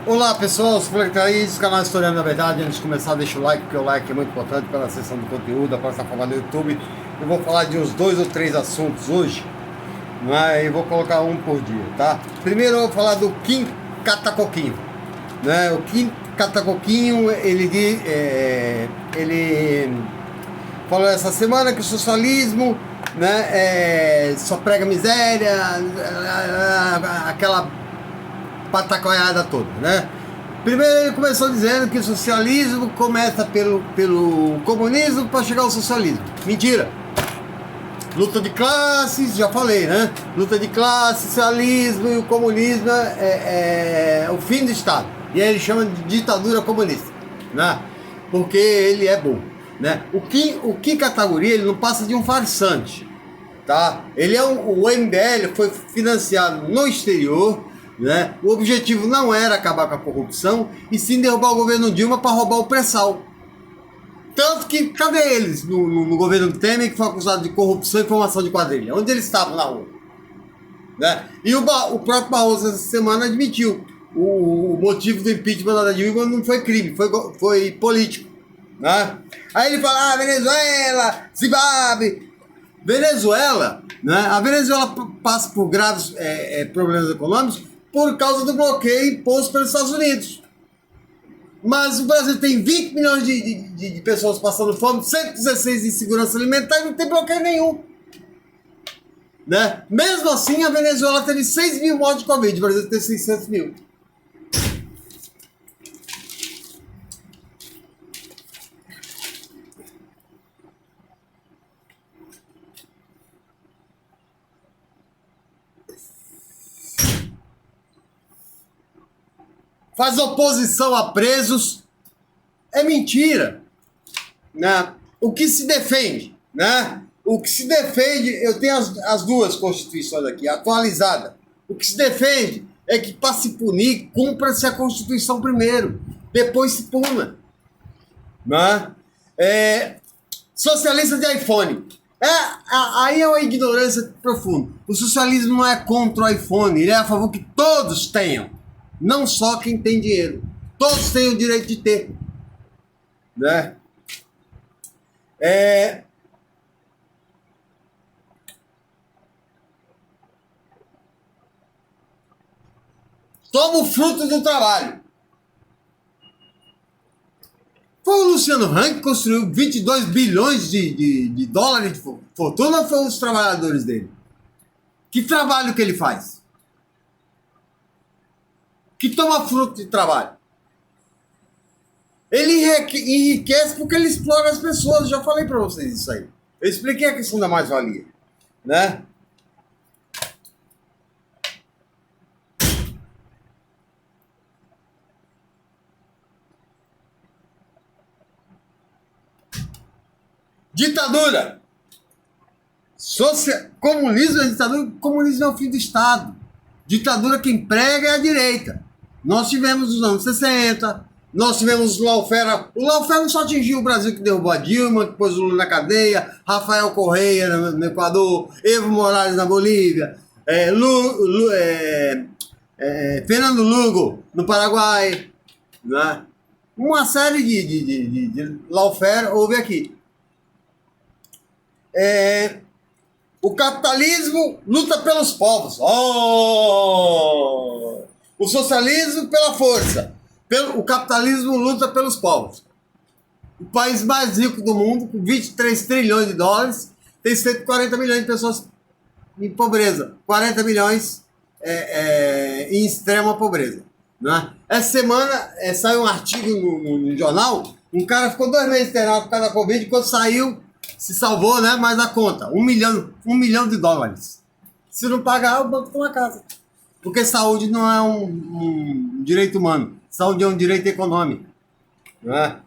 Olá pessoal, sou o Flex, canal Historiando da Verdade. Antes de começar, deixa o like, porque o like é muito importante para a seção do conteúdo, para essa forma no YouTube. Eu vou falar de uns 2 ou 3 assuntos hoje, né? E vou colocar um por dia, tá? Primeiro eu vou falar do Kim Catacoquinho, né? O Kim Catacoquinho, ele falou essa semana que o socialismo, né, só prega miséria, aquela patacoiada toda, né? Primeiro ele começou dizendo que o socialismo começa pelo comunismo para chegar ao socialismo. Mentira! Luta de classes, já falei, né? Luta de classes, socialismo e o comunismo é o fim do Estado. E aí ele chama de ditadura comunista, né? Porque ele é bom, né? O Kim Kataguiri, ele não passa de um farsante, tá? O MBL foi financiado no exterior, né? O objetivo não era acabar com a corrupção, e sim derrubar o governo Dilma para roubar o pré-sal. Tanto que, cadê eles no governo Temer, que foi acusado de corrupção e formação de quadrilha? Onde eles estavam na rua? Né? E o próprio Barroso essa semana admitiu o motivo do impeachment da Dilma não foi crime, foi político. Né? Aí ele fala, Venezuela, Zimbábue. Venezuela, né? A Venezuela passa por graves problemas econômicos por causa do bloqueio imposto pelos Estados Unidos. Mas o Brasil tem 20 milhões de pessoas passando fome, 116 de insegurança alimentar e não tem bloqueio nenhum. Né? Mesmo assim, a Venezuela teve 6 mil mortes de Covid, o Brasil tem 600 mil. Faz oposição a presos, é mentira, né? O que se defende, né? O que se defende, eu tenho as duas constituições aqui, atualizadas. O que se defende é que para se punir, cumpra-se a Constituição primeiro, depois se puna, né? Socialista de iPhone. Aí é uma ignorância profunda. O socialismo não é contra o iPhone, ele é a favor que todos tenham. Não só quem tem dinheiro. Todos têm o direito de ter. Né? Toma o fruto do trabalho. Foi o Luciano Hang que construiu 22 bilhões de dólares de fortuna ou foram os trabalhadores dele? Que trabalho que ele faz? Que toma fruto de trabalho. Ele enriquece porque ele explora as pessoas. Eu já falei para vocês isso aí. Eu expliquei a questão da mais-valia, né? Ditadura. Comunismo é ditadura. Comunismo é o fim do Estado. Ditadura quem prega é a direita. Nós tivemos nos anos 60, nós tivemos o lawfare. O lawfare não só atingiu o Brasil que derrubou a Dilma, que pôs o Lula na cadeia, Rafael Correia no Equador, Evo Morales na Bolívia, Fernando Lugo no Paraguai, né? Uma série de lawfare houve aqui. O capitalismo luta pelos povos. Oh! O socialismo pela força. O capitalismo luta pelos povos. O país mais rico do mundo, com 23 trilhões de dólares, tem 140 milhões de pessoas em pobreza. 40 milhões em extrema pobreza. Né? Essa semana saiu um artigo no jornal, um cara ficou 2 meses internado por causa da Covid, quando saiu, se salvou, né? Mas a conta, 1 milhão de dólares. Se não pagar, o banco toma casa. Porque saúde não é um direito humano. Saúde é um direito econômico. Né?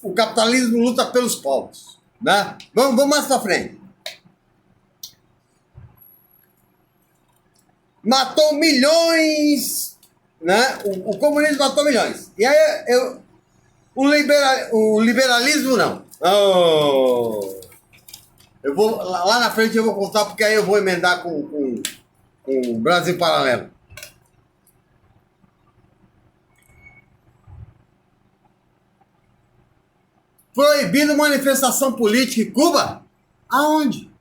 O capitalismo luta pelos povos. Né? Vamos mais para frente. Matou milhões. Né? O comunismo matou milhões. E aí o liberalismo não. Oh. Eu vou lá na frente eu vou contar, porque aí eu vou emendar com o Brasil Paralelo. Proibido manifestação política em Cuba? Aonde?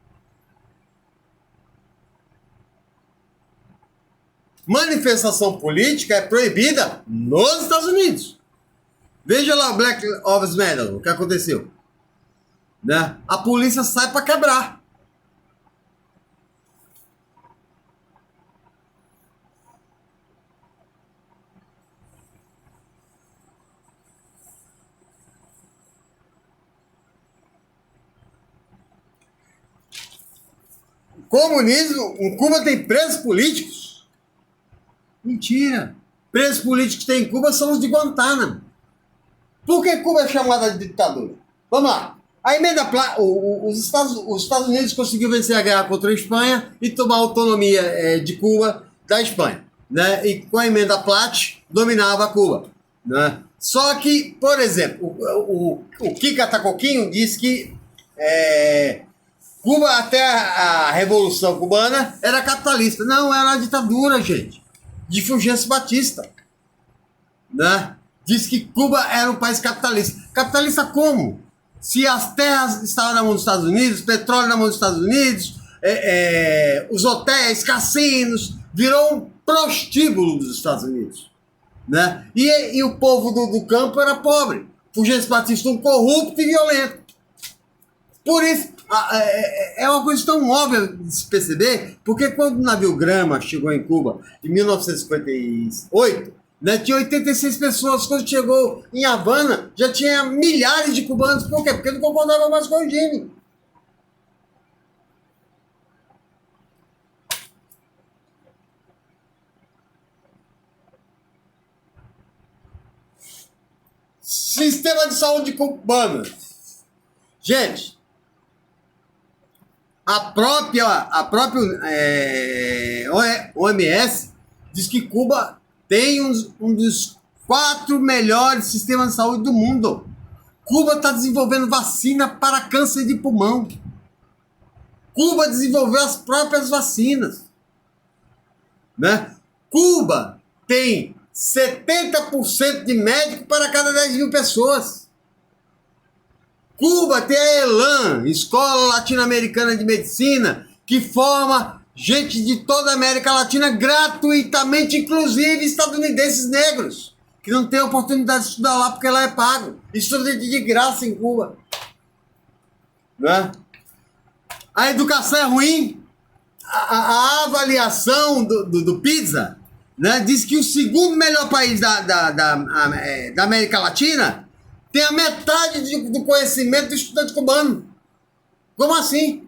Manifestação política é proibida nos Estados Unidos. Veja lá o Black Lives Matter, o que aconteceu. Né? A polícia sai para quebrar. Comunismo, em Cuba tem presos políticos? Mentira. Presos políticos que tem em Cuba são os de Guantánamo. Por que Cuba é chamada de ditadura? Vamos lá. A emenda os Estados Unidos conseguiu vencer a guerra contra a Espanha e tomar a autonomia de Cuba da Espanha. Né? E com a emenda Platt dominava Cuba. Né? Só que, por exemplo, o Kika Tacoquinho disse que Cuba, até a Revolução Cubana, era capitalista. Não, era a ditadura, gente. De Fulgêncio Batista. Né? Diz que Cuba era um país capitalista. Capitalista como? Se as terras estavam na mão dos Estados Unidos, petróleo na mão dos Estados Unidos, os hotéis, cassinos, virou um prostíbulo dos Estados Unidos. Né? E o povo do campo era pobre. Fulgêncio Batista um corrupto e violento. Por isso, é uma coisa tão óbvia de se perceber, porque quando o navio Grama chegou em Cuba em 1958, né, tinha 86 pessoas. Quando chegou em Havana, já tinha milhares de cubanos. Por quê? Porque não concordavam mais com o regime. Sistema de saúde cubano. Gente, a própria OMS diz que Cuba tem um dos 4 melhores sistemas de saúde do mundo. Cuba está desenvolvendo vacina para câncer de pulmão. Cuba desenvolveu as próprias vacinas. Né? Cuba tem 70% de médico para cada 10.000 pessoas. Cuba tem a ELAN, Escola Latino-Americana de Medicina, que forma gente de toda a América Latina gratuitamente, inclusive estadunidenses negros, que não têm oportunidade de estudar lá porque lá é pago. Estuda de graça em Cuba. Né? A educação é ruim. A avaliação do PISA, né, diz que o segundo melhor país da América Latina tem a metade do conhecimento do estudante cubano. Como assim?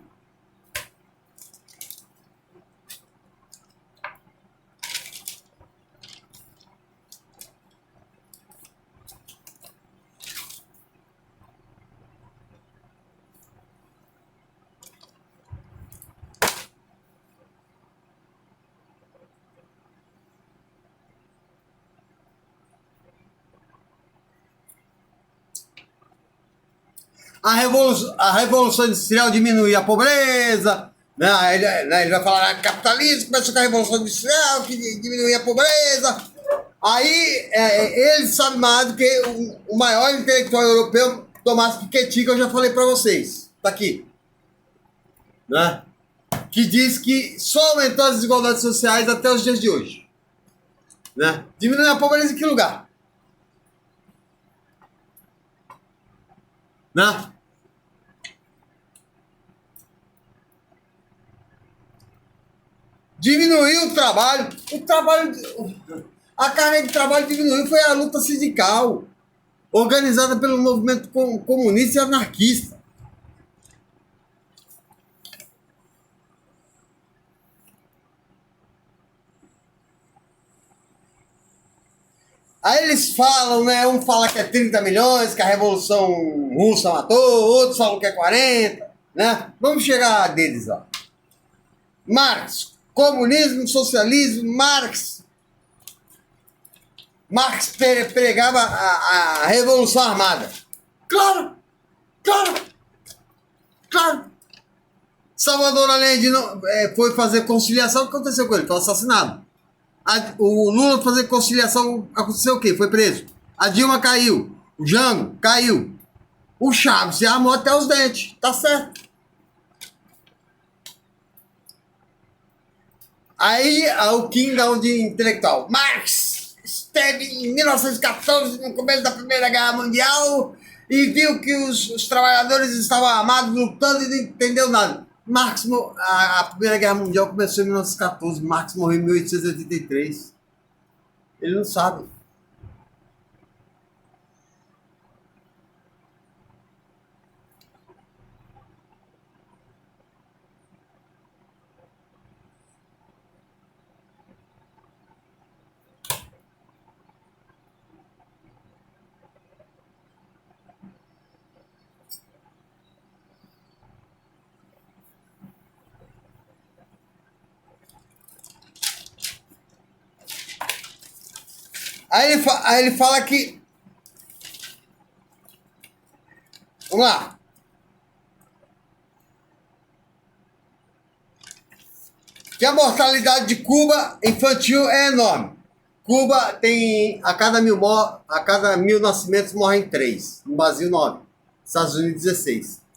A Revolução Industrial diminuiu a pobreza, né? Ele vai falar capitalismo, começou com a Revolução Industrial, que diminuiu a pobreza. Aí ele sabe mais do que o maior intelectual europeu, Tomás Piketty, que eu já falei para vocês. Tá aqui. Né? Que diz que só aumentou as desigualdades sociais até os dias de hoje. Né? Diminuiu a pobreza em que lugar? Né? Diminuiu o trabalho. A carga de trabalho diminuiu. Foi a luta sindical, organizada pelo movimento comunista e anarquista. Aí eles falam, né? Um fala que é 30 milhões, que a Revolução Russa matou, outros falam que é 40, né? Vamos chegar a deles, ó. Marx, comunismo, socialismo, Marx pregava a Revolução Armada. Claro! Salvador Allende foi fazer conciliação, o que aconteceu com ele? Foi assassinado. O Lula fazer conciliação, aconteceu o quê? Foi preso. A Dilma caiu. O Jango caiu. O Chaves se armou até os dentes, tá certo. Aí o Kingdom de intelectual. Marx esteve em 1914, no começo da Primeira Guerra Mundial, e viu que os trabalhadores estavam armados, lutando e não entendeu nada. Marx, a Primeira Guerra Mundial começou em 1914, Marx morreu em 1883. Ele não sabe. Aí ele fala que... Vamos lá. Que a mortalidade de Cuba infantil é enorme. Cuba tem, a cada mil nascimentos morrem 3. No Brasil, 9. Estados Unidos, 16.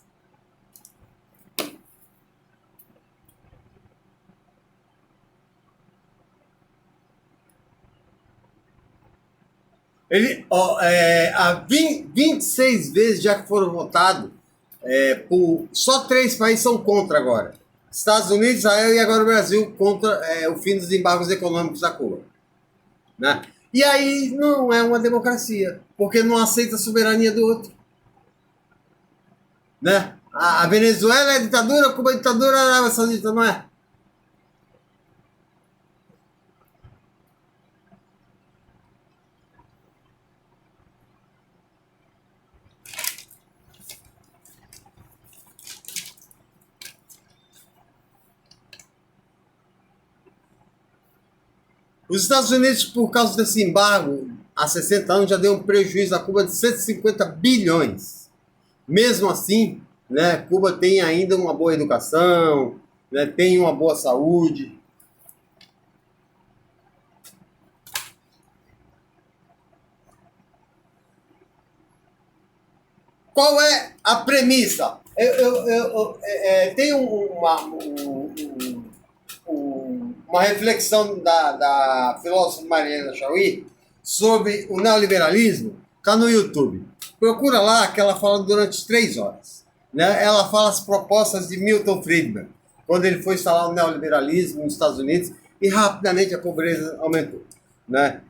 Há 26 vezes já que foram votados, só 3 países são contra agora. Estados Unidos, Israel e agora o Brasil contra o fim dos embargos econômicos da Cuba. Né? E aí não é uma democracia, porque não aceita a soberania do outro. Né? A Venezuela é ditadura, Cuba é ditadura, a Arábia Saudita não é. Os Estados Unidos, por causa desse embargo, há 60 anos já deu um prejuízo a Cuba de 150 bilhões. Mesmo assim, né, Cuba tem ainda uma boa educação, né, tem uma boa saúde. Qual é a premissa? Tem uma reflexão da filósofa Mariana Chauí sobre o neoliberalismo, está no YouTube. Procura lá, que ela fala durante 3 horas. Né? Ela fala as propostas de Milton Friedman, quando ele foi instalar o neoliberalismo nos Estados Unidos e rapidamente a pobreza aumentou. Né?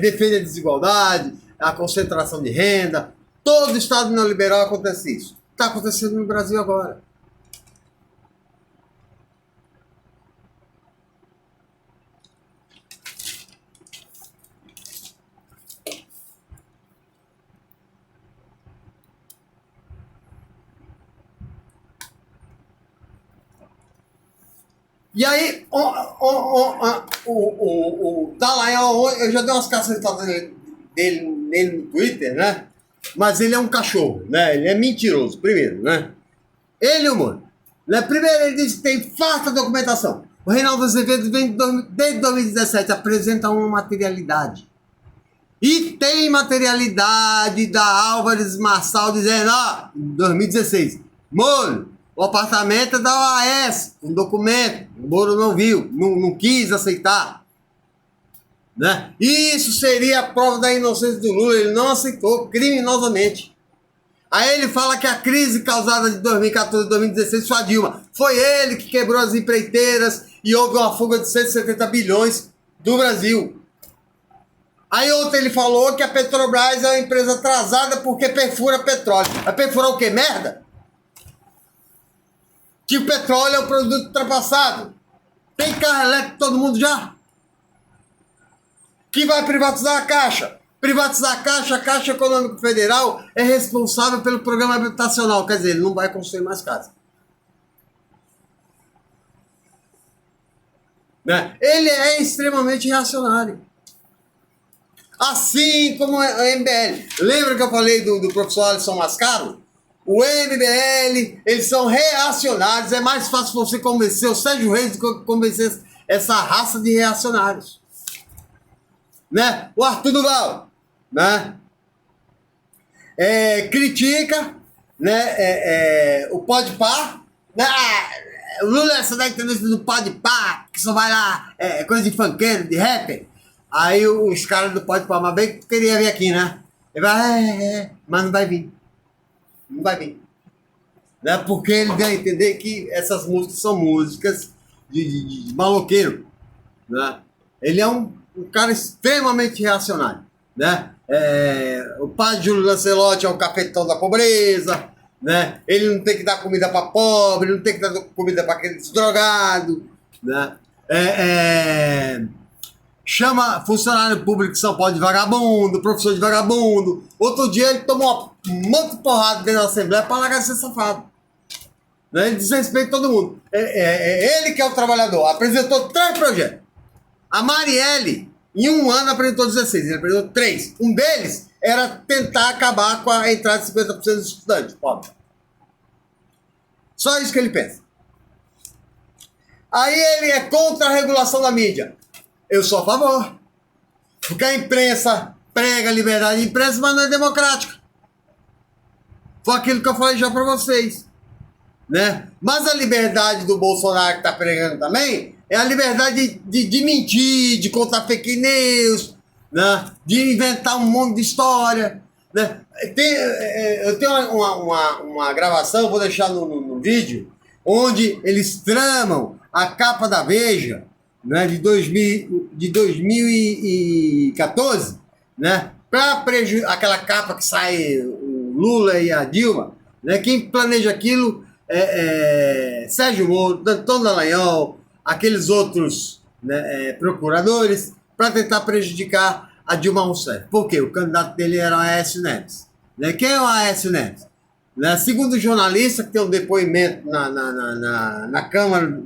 Defende a desigualdade, a concentração de renda. Todo Estado neoliberal acontece isso. Está acontecendo no Brasil agora. E aí, o Dallagnol, eu já dei umas cacetadas nele no Twitter, né? Mas ele é um cachorro, né? Ele é mentiroso, primeiro, né? Ele, mano. Né? Primeiro, ele diz que tem farta documentação. O Reinaldo Azevedo vem desde 2017, apresenta uma materialidade. E tem materialidade da Álvares Marçal dizendo, em 2016, Moro, o apartamento é da OAS, um documento, o Moro não viu, não quis aceitar. Né? Isso seria a prova da inocência do Lula, ele não aceitou criminosamente. Aí ele fala que a crise causada de 2014 e 2016 foi a Dilma. Foi ele que quebrou as empreiteiras e houve uma fuga de 170 bilhões do Brasil. Aí ontem ele falou que a Petrobras é uma empresa atrasada porque perfura petróleo. Vai perfurar o quê? Merda? Que o petróleo é um produto ultrapassado. Tem carro elétrico todo mundo já? Que vai privatizar a Caixa. Privatizar a Caixa Econômica Federal é responsável pelo programa habitacional. Quer dizer, ele não vai construir mais casa. Né? Ele é extremamente reacionário. Assim como o MBL. Lembra que eu falei do professor Alisson Mascaro? O MBL, eles são reacionários. É mais fácil você convencer o Sérgio Reis do que convencer essa raça de reacionários. Né? O Arthur Duval, né? Critica, né? O Podpah, né? O Lula é essa da entrevista do Podpah, que só vai lá, coisa de funkeiro, de rapper. Aí os caras do Podpah, mas bem que queria vir aqui, né? Ele vai, mas não vai vir. Não vai vir. Né? Porque ele deu a entender que essas músicas são músicas de maloqueiro. Né? Ele é um cara extremamente reacionário. Né? O pai de Júlio Lancelotti é o cafetão da pobreza. Né? Ele não tem que dar comida para pobre, não tem que dar comida para aqueles drogados. Né? Chama funcionário público de São Paulo de vagabundo, professor de vagabundo. Outro dia ele tomou um monte de porrada dentro da Assembleia para largar de ser safado. Né? Ele desrespeita todo mundo. Ele que é o trabalhador. Apresentou 3 projetos. A Marielle, em um ano, apresentou 16. Ele apresentou 3. Um deles era tentar acabar com a entrada de 50% dos estudantes pobres. Só isso que ele pensa. Aí ele é contra a regulação da mídia. Eu sou a favor. Porque a imprensa prega liberdade de imprensa, mas não é democrática. Foi aquilo que eu falei já para vocês. Né? Mas a liberdade do Bolsonaro que está pregando também é a liberdade de mentir, de contar fake news, né? De inventar um monte de história. Né? Eu tenho uma gravação, vou deixar no vídeo, onde eles tramam a capa da Veja, né, de 2014, né, para aquela capa que sai o Lula e a Dilma. Né? Quem planeja aquilo Sérgio Moro, Antônio Dallagnol, aqueles outros, né, procuradores, para tentar prejudicar a Dilma Rousseff. Por quê? O candidato dele era o Aécio Neves. Né? Quem é o Aécio Neves? Né? Segundo o jornalista, que tem um depoimento na Câmara,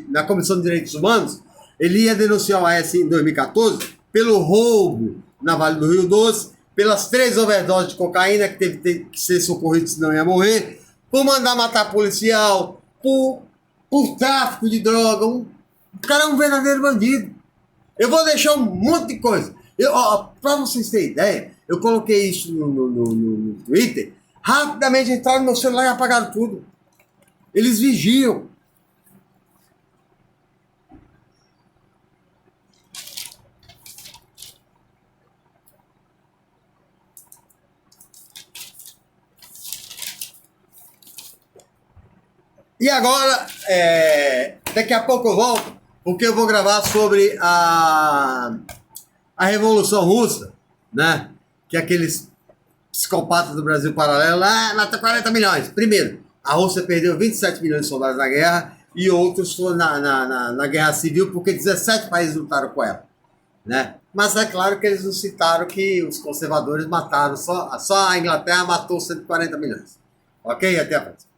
na Comissão de Direitos Humanos, ele ia denunciar o Aécio em 2014 pelo roubo na Vale do Rio Doce, pelas 3 overdoses de cocaína que teve que ser socorrido, senão ia morrer, por mandar matar policial, por tráfico de droga. O cara é um verdadeiro bandido. Eu vou deixar um monte de coisa. Para vocês terem ideia, eu coloquei isso no Twitter, rapidamente entraram no meu celular e apagaram tudo. Eles vigiam. E agora, daqui a pouco eu volto, porque eu vou gravar sobre a Revolução Russa, né? Que aqueles psicopatas do Brasil Paralelo mata 40 milhões. Primeiro, a Rússia perdeu 27 milhões de soldados na guerra e outros foram na guerra civil porque 17 países lutaram com ela. Né? Mas é claro que eles não citaram que os conservadores mataram, só a Inglaterra matou 140 milhões. Ok? Até a próxima.